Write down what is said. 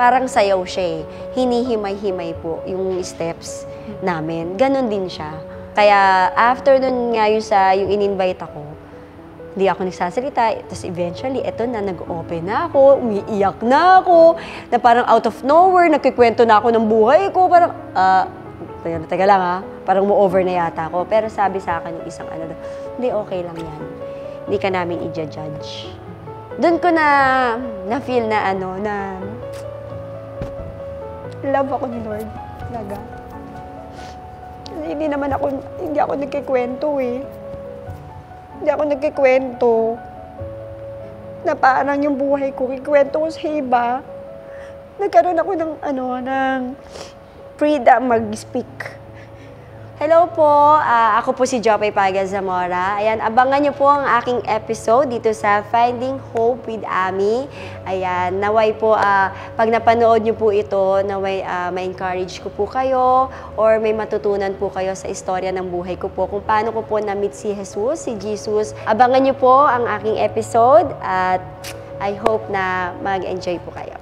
parang sayaw siya eh. Hinihimay-himay po yung steps namin. Ganon din siya. Kaya after nun nga yung in-invite ako, hindi ako nagsasalita. Tapos eventually, eto na, nag-open na ako, umiiyak na ako, na parang out of nowhere, nagkikwento na ako ng buhay ko. Parang, teka lang ha, parang mo-over na yata ako. Pero sabi sa akin yung isang hindi, okay lang yan. Hindi ka namin i-judge. Doon ko na-feel na love ako ni Lord. Talaga. Kasi hindi ako nagkikwento eh. Hindi ako nagkikwento. Na parang yung buhay ko, kikwento ko sa iba. Nagkaroon ako ng freedom mag-speak. Hello po, ako po si Jopay Paga Zamora. Ayan, abangan niyo po ang aking episode dito sa Finding Hope with Ami. Ayan, naway po, pag napanood niyo po ito, naway ma-encourage ko po kayo or may matutunan po kayo sa istorya ng buhay ko po kung paano ko po na-meet si Jesus. Abangan niyo po ang aking episode at I hope na mag-enjoy po kayo.